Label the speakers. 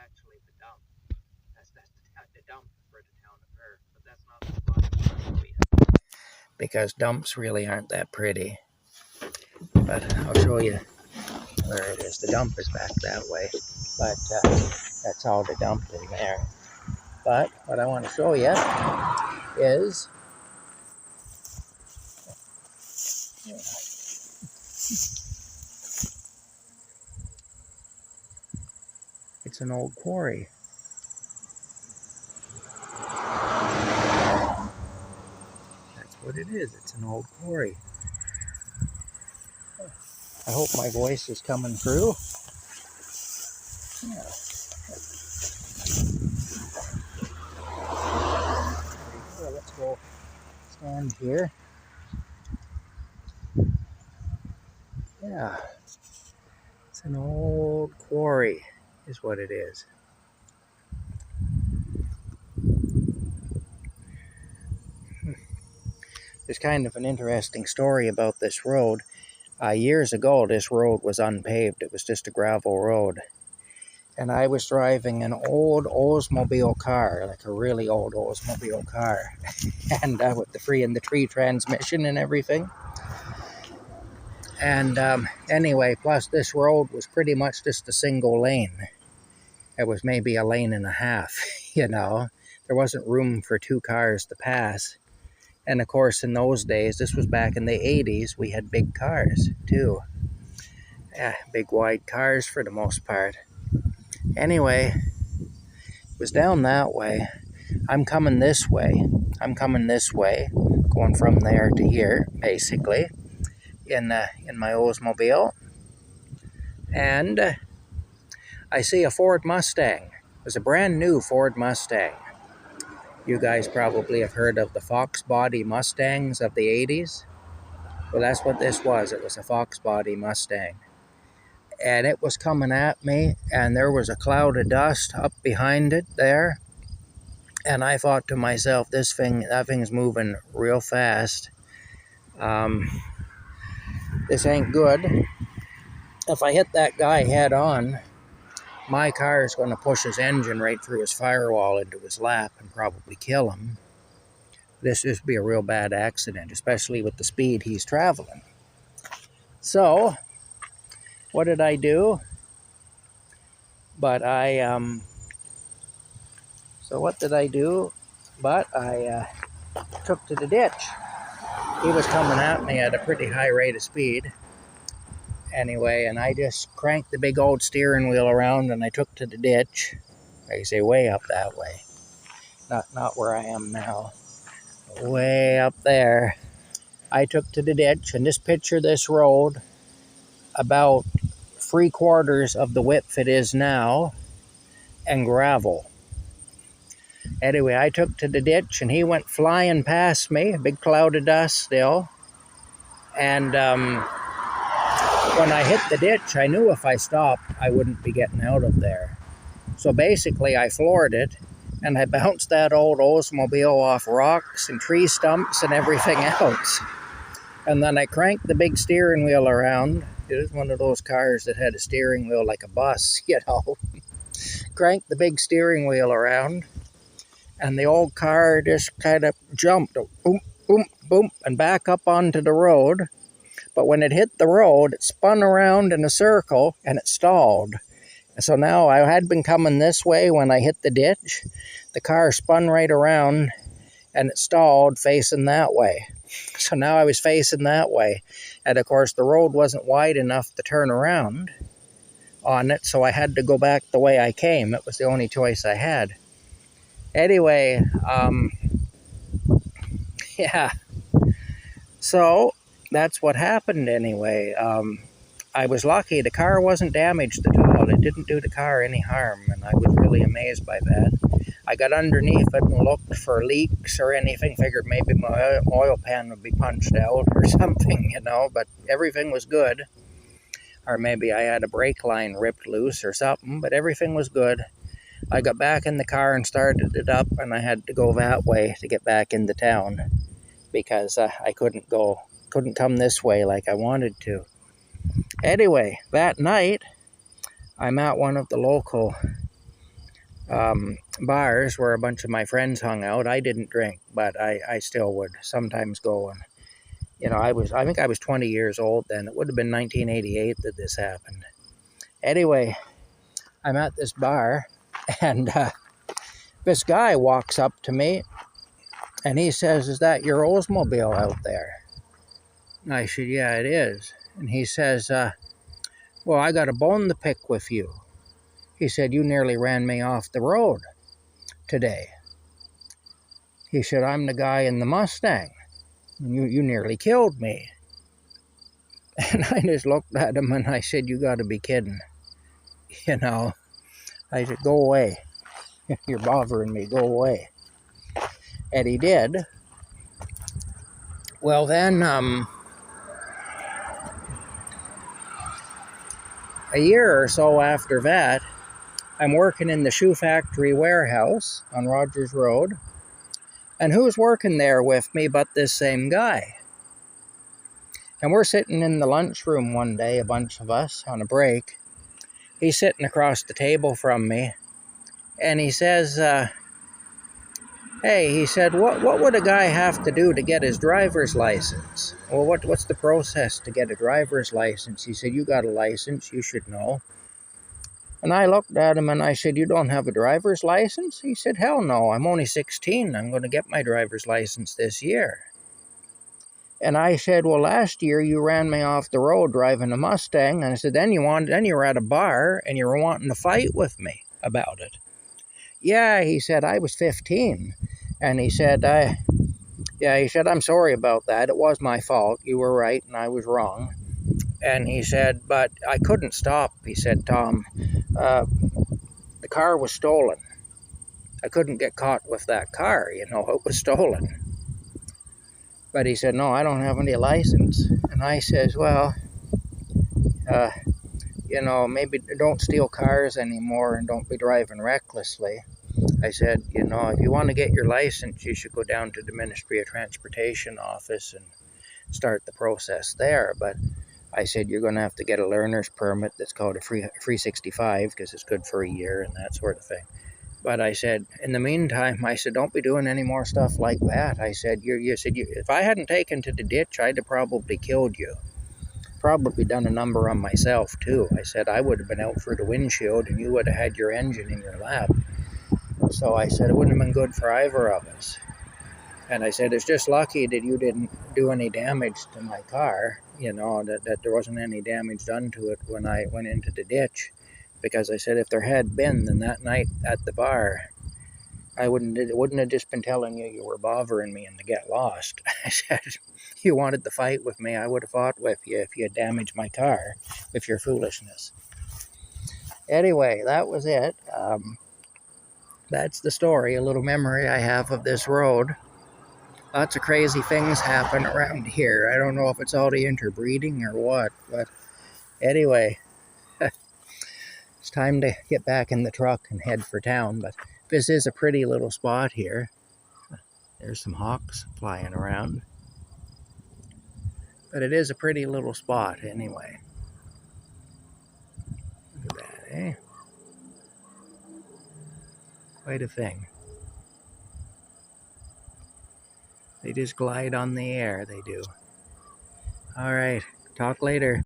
Speaker 1: actually the dump. That's the dump for the town of Earth, but that's not the spot I'm going to show you. Because dumps really aren't that pretty. But I'll show you where it is. The dump is back that way, but that's all the dump in there. But what I want to show you is it's an old quarry. That's what it is. It's an old quarry. I hope my voice is coming through. Yeah. So let's go stand here. Yeah, it's an old quarry is what it is. There's kind of an interesting story about this road. Years ago, this road was unpaved. It was just a gravel road. And I was driving an old Oldsmobile car, like a really old Oldsmobile car, and with the free and the tree transmission and everything. And anyway, plus this road was pretty much just a single lane. It was maybe a lane and a half, you know. There wasn't room for two cars to pass. And of course, in those days, this was back in the 80s, we had big cars too. Yeah, big wide cars for the most part. Anyway, it was down that way. I'm coming this way. Going from there to here, basically, in my Oldsmobile. And I see a Ford Mustang. It was a brand new Ford Mustang. You guys probably have heard of the Fox body Mustangs of the 80s. Well, that's what this was. It was a Fox body Mustang. And it was coming at me, and there was a cloud of dust up behind it there. And I thought to myself, that thing's moving real fast. This ain't good. If I hit that guy head on, my car is going to push his engine right through his firewall into his lap and probably kill him. This would be a real bad accident, especially with the speed he's traveling. So, what did I do? But I took to the ditch. He was coming at me at a pretty high rate of speed. Anyway, and I just cranked the big old steering wheel around and I took to the ditch. I say way up that way. Not where I am now. Way up there. I took to the ditch, and just picture this road about 3/4 of the width it is now, and gravel. Anyway, I took to the ditch, and he went flying past me, a big cloud of dust still. And when I hit the ditch, I knew if I stopped, I wouldn't be getting out of there. So basically, I floored it, and I bounced that old Oldsmobile off rocks and tree stumps and everything else. And then I cranked the big steering wheel around. It was one of those cars that had a steering wheel like a bus, you know. Cranked the big steering wheel around, and the old car just kind of jumped, boom, boom, boom, and back up onto the road. But when it hit the road, it spun around in a circle, and it stalled. So now I had been coming this way when I hit the ditch. The car spun right around, and it stalled facing that way. So now I was facing that way. And of course, the road wasn't wide enough to turn around on it, so I had to go back the way I came. It was the only choice I had. Anyway, yeah. So that's what happened anyway. I was lucky. The car wasn't damaged at all. It didn't do the car any harm, and I was really amazed by that. I got underneath it and looked for leaks or anything. Figured maybe my oil pan would be punched out or something, you know, but everything was good. Or maybe I had a brake line ripped loose or something, but everything was good. I got back in the car and started it up, and I had to go that way to get back into town because I couldn't come this way like I wanted to. Anyway, that night, I'm at one of the local bars where a bunch of my friends hung out. I didn't drink, but I still would sometimes go. And I think I was 20 years old then. It would have been 1988 that this happened. Anyway, I'm at this bar, and this guy walks up to me, and he says, "Is that your Oldsmobile out there?" And I said, "Yeah, it is." And he says, "Well, I got a bone to pick with you." He said, "You nearly ran me off the road today." He said, "I'm the guy in the Mustang, and you nearly killed me." And I just looked at him and I said, "You got to be kidding." You know, I said, "Go away. You're bothering me. Go away." And he did. Well, then, a year or so after that, I'm working in the shoe factory warehouse on Rogers Road. And who's working there with me but this same guy? And we're sitting in the lunchroom one day, a bunch of us, on a break. He's sitting across the table from me, and he says, "Hey," he said, what would a guy have to do to get his driver's license?" "Well, what's the process to get a driver's license?" He said, "You got a license, you should know." And I looked at him and I said, "You don't have a driver's license?" He said, "Hell no, I'm only 16. I'm going to get my driver's license this year." And I said, "Well, last year you ran me off the road driving a Mustang." And I said, then you were at a bar and you were wanting to fight with me about it." "Yeah," he said, "I was 15. And he said, "I'm sorry about that. It was my fault. You were right and I was wrong." And he said, "But I couldn't stop." He said, "Tom, the car was stolen. I couldn't get caught with that car. It was stolen." But he said, "No, I don't have any license." And I says, "Well, uh, maybe don't steal cars anymore and don't be driving recklessly." I said, "If you want to get your license, you should go down to the Ministry of Transportation office and start the process there. But," I said, "you're going to have to get a learner's permit that's called a free 65 because it's good for a year and that sort of thing. But," I said, "in the meantime," I said, "don't be doing any more stuff like that." I said, if I hadn't taken to the ditch, I'd have probably killed you. Probably done a number on myself, too." I said, "I would have been out for the windshield and you would have had your engine in your lap." So I said, "It wouldn't have been good for either of us." And I said, "It's just lucky that you didn't do any damage to my car, that there wasn't any damage done to it when I went into the ditch. Because," I said, "if there had been, then that night at the bar, I wouldn't have just been telling you were bothering me and to get lost." I said, "You wanted to fight with me, I would have fought with you if you had damaged my car with your foolishness." Anyway, that was it. That's the story, a little memory I have of this road. Lots of crazy things happen around here. I don't know if it's all the interbreeding or what, but anyway, it's time to get back in the truck and head for town. But this is a pretty little spot here. There's some hawks flying around. But it is a pretty little spot anyway. Look at that, eh? Quite a thing. They just glide on the air, they do. All right, talk later.